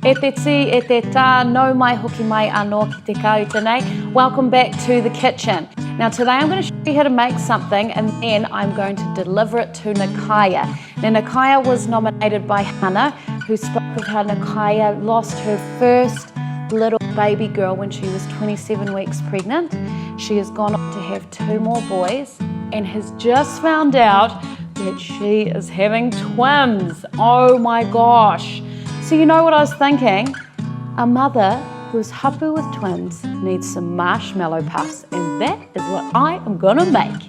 E te ti, e te tā, nau mai hoki mai anō ki te kau tēnei. Welcome back to the kitchen. Now today I'm going to show you how to make something and then I'm going to deliver it to Nicola. Now Nicola was nominated by Hannah, who spoke of how Nicola lost her first little baby girl when she was 27 weeks pregnant. She has gone on to have 2 more boys and has just found out that she is having twins. Oh my gosh. So you know what I was thinking? A mother who is hapu with twins needs some marshmallow puffs, and that is what I am gonna make.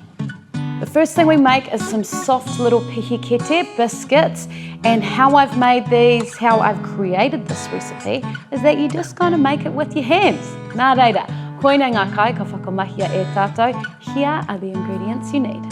The first thing we make is some soft little pihikete biscuits, and how I've made these, how I've created this recipe, is that you just gotta make it with your hands. Nā reira, koina ngā kai ka whakamahia e tātou. Here are the ingredients you need.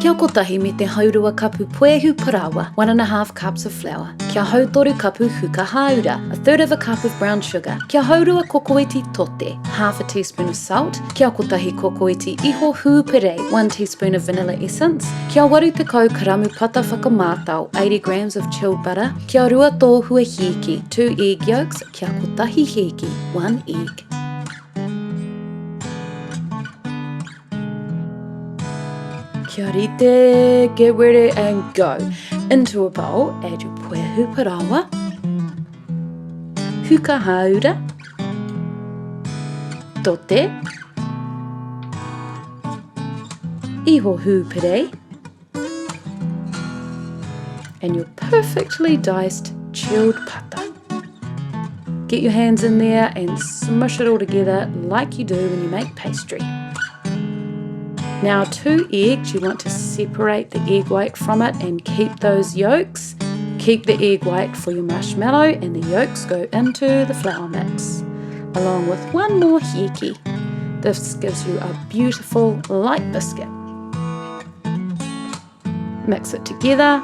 Kia kotahi me te haurua kapu puehu parawa, 1.5 cups of flour. Kia hautoru kapu huka haura, 1/3 of a cup of brown sugar. Kia haurua kokoiti tote, 1/2 teaspoon of salt. Kia kotahi kokoiti iho hūpere, 1 teaspoon of vanilla essence. Kia waru te kau karamu pata whakamātau, 80 grams of chilled butter. Kia rua tōhua hiki, 2 egg yolks. Kia kotahi hiki, 1 egg. Kia rite, get ready and go. Into a bowl, add your puehu parawa, huka haura, tote, iho hūpere, and your perfectly diced chilled pata. Get your hands in there and smush it all together like you do when you make pastry. Now 2 eggs, you want to separate the egg white from it and keep those yolks. Keep the egg white for your marshmallow and the yolks go into the flour mix, along with 1 more hiki. This gives you a beautiful light biscuit. Mix it together.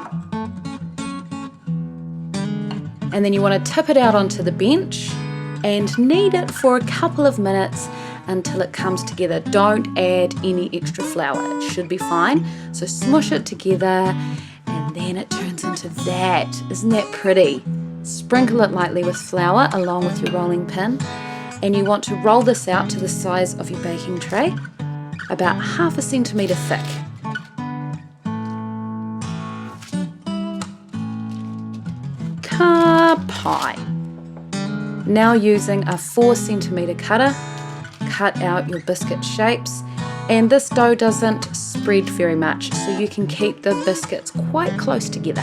And then you want to tip it out onto the bench and knead it for a couple of minutes until it comes together. Don't add any extra flour, it should be fine. So smush it together and then it turns into that. Isn't that pretty? Sprinkle it lightly with flour along with your rolling pin, and you want to roll this out to the size of your baking tray, about 1/2 centimetre thick. Ka pai. Now using a 4 centimetre cutter, cut out your biscuit shapes, and this dough doesn't spread very much, so you can keep the biscuits quite close together.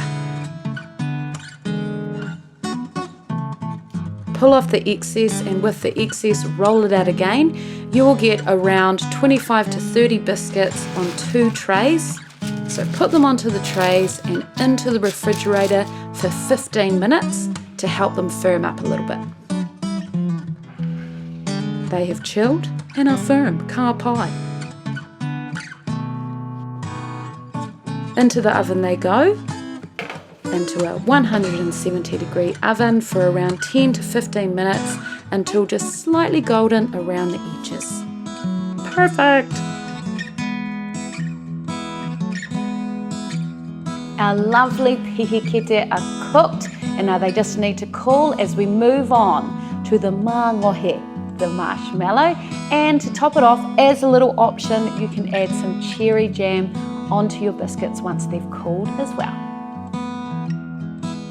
Pull off the excess, and with the excess roll it out again. You will get around 25 to 30 biscuits on 2 trays. So put them onto the trays and into the refrigerator for 15 minutes to help them firm up a little bit. They have chilled and are firm, ka pai. Into the oven they go, into a 170-degree oven for around 10 to 15 minutes until just slightly golden around the edges. Perfect! Our lovely pihikete are cooked, and now they just need to cool as we move on to the Māngai, the marshmallow. And to top it off, as a little option, you can add some cherry jam onto your biscuits once they've cooled as well.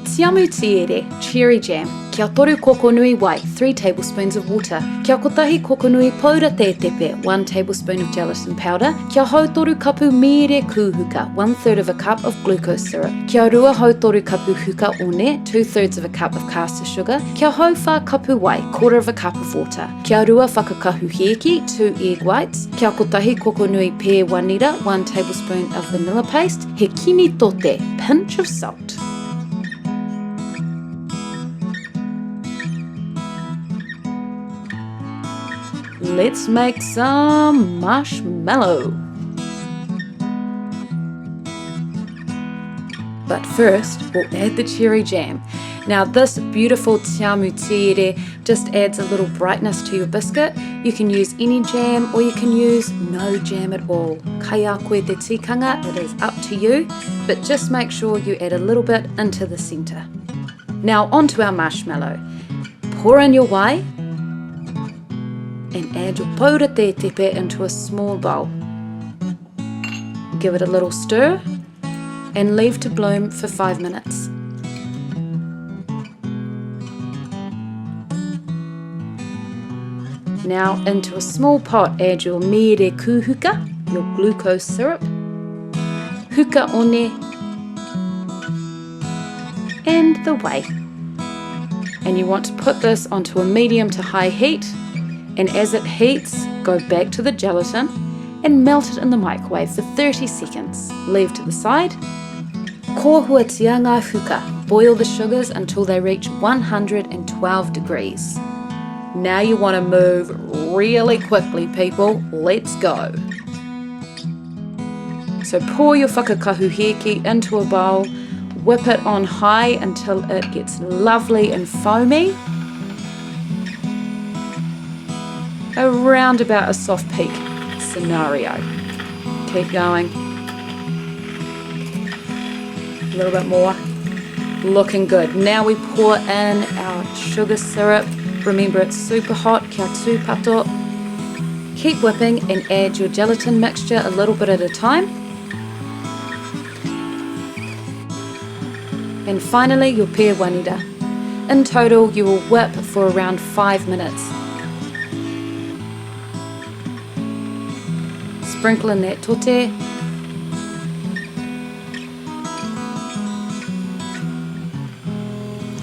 Tiamu tiere, cherry jam. Kia toru koko nui wai, 3 tablespoons of water. Kia kotahi koko nui paura te tepe, 1 tablespoon of gelatin powder. Kia hautoru kapu mere kūhuka, 1/3 of a cup of glucose syrup. Kia rua hautoru kapu huka one, 2/3 of a cup of caster sugar. Kia hauwha kapu wai, 1/4 of a cup of water. Kia rua whakakahu heki, 2 egg whites. Kia kotahi koko nui pe wanira, 1 tablespoon of vanilla paste. He kini tote, pinch of salt. Let's make some marshmallow. But first, we'll add the cherry jam. Now this beautiful tiamu tiere just adds a little brightness to your biscuit. You can use any jam or you can use no jam at all. Kai a koe te tikanga, it is up to you, but just make sure you add a little bit into the centre. Now onto our marshmallow. Pour in your wai and add your paura tetepe into a small bowl. Give it a little stir and leave to bloom for 5 minutes. Now into a small pot add your mere kuhuka, your glucose syrup, huka one, and the whey. And you want to put this onto a medium to high heat, and as it heats, go back to the gelatin and melt it in the microwave for 30 seconds. Leave to the side. Kōhua tianga huka. Boil the sugars until they reach 112 degrees. Now you want to move really quickly, people. Let's go. So pour your whakakahuheki into a bowl, whip it on high until it gets lovely and foamy. Around about a soft peak scenario. Keep going. A little bit more. Looking good. Now we pour in our sugar syrup. Remember, it's super hot, kia tūpato. Keep whipping and add your gelatin mixture a little bit at a time. And finally, your pea wanira. In total, you will whip for around 5 minutes. Sprinkle in that tote.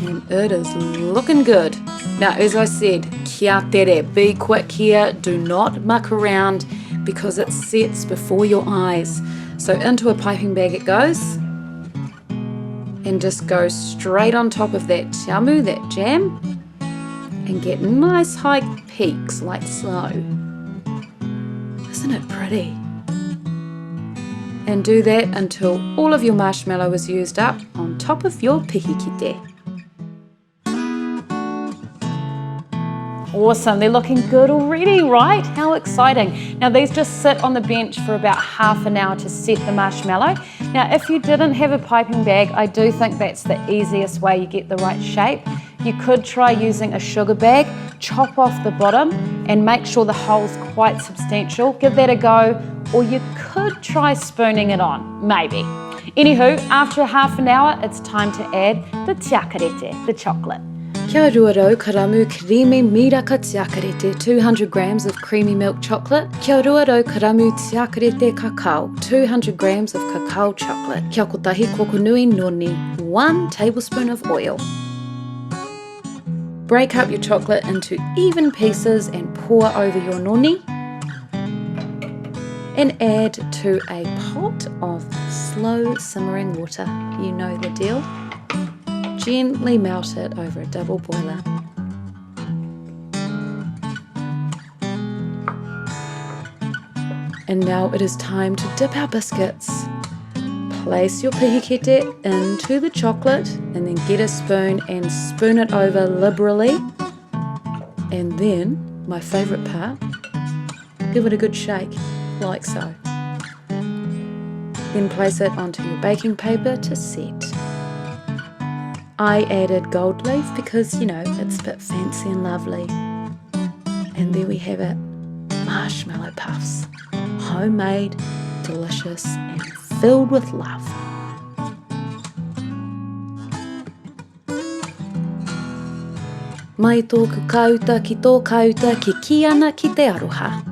And it is looking good. Now, as I said, kia tere, be quick here, do not muck around because it sets before your eyes. So into a piping bag it goes, and just go straight on top of that jamu, that jam, and get nice high peaks like so. Isn't it pretty? And do that until all of your marshmallow is used up on top of your pihikite. Awesome, they're looking good already, right? How exciting. Now these just sit on the bench for about half an hour to set the marshmallow. Now if you didn't have a piping bag, I do think that's the easiest way you get the right shape. You could try using a sugar bag, chop off the bottom and make sure the hole's quite substantial. Give that a go, or you could try spooning it on, maybe. Anywho, after half an hour, it's time to add the tiakarete, the chocolate. Kia ruaro karamu kirime miraka tiakarete, 200 grams of creamy milk chocolate. Kia ruaro karamu tiakarete cacao, 200 grams of cacao chocolate. Kia kotahi kokonui noni, 1 tablespoon of oil. Break up your chocolate into even pieces and pour over your noni. And add to a pot of slow simmering water. You know the deal. Gently melt it over a double boiler. And now it is time to dip our biscuits. Place your pihikete into the chocolate and then get a spoon and spoon it over liberally. And then, my favourite part, give it a good shake, like so. Then place it onto your baking paper to set. I added gold leaf because, you know, it's a bit fancy and lovely. And there we have it, marshmallow puffs. Homemade, delicious and filled with love. Mai tōku kauta ki tō kauta ki ki ana ki te aroha.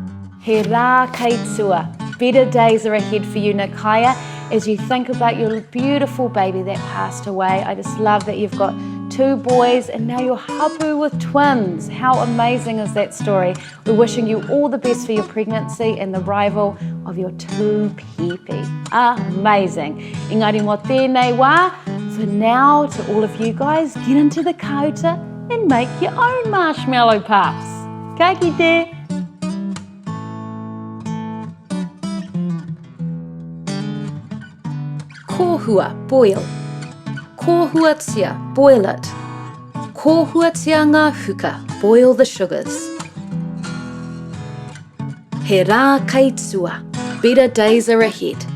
He rā keitua. Better days are ahead for you, Nicola, as you think about your beautiful baby that passed away. I just love that you've got 2 boys and now you're hapu with twins. How amazing is that story? We're wishing you all the best for your pregnancy and the arrival of your 2 pepe. Amazing. Engari mō tēnei wā. For now, to all of you guys, get into the kauta and make your own marshmallow puffs. Ka kite. Kōhua, boil. Kōhua tia, boil it. Kōhua tia ngā huka, boil the sugars. He rā keitua, better days are ahead.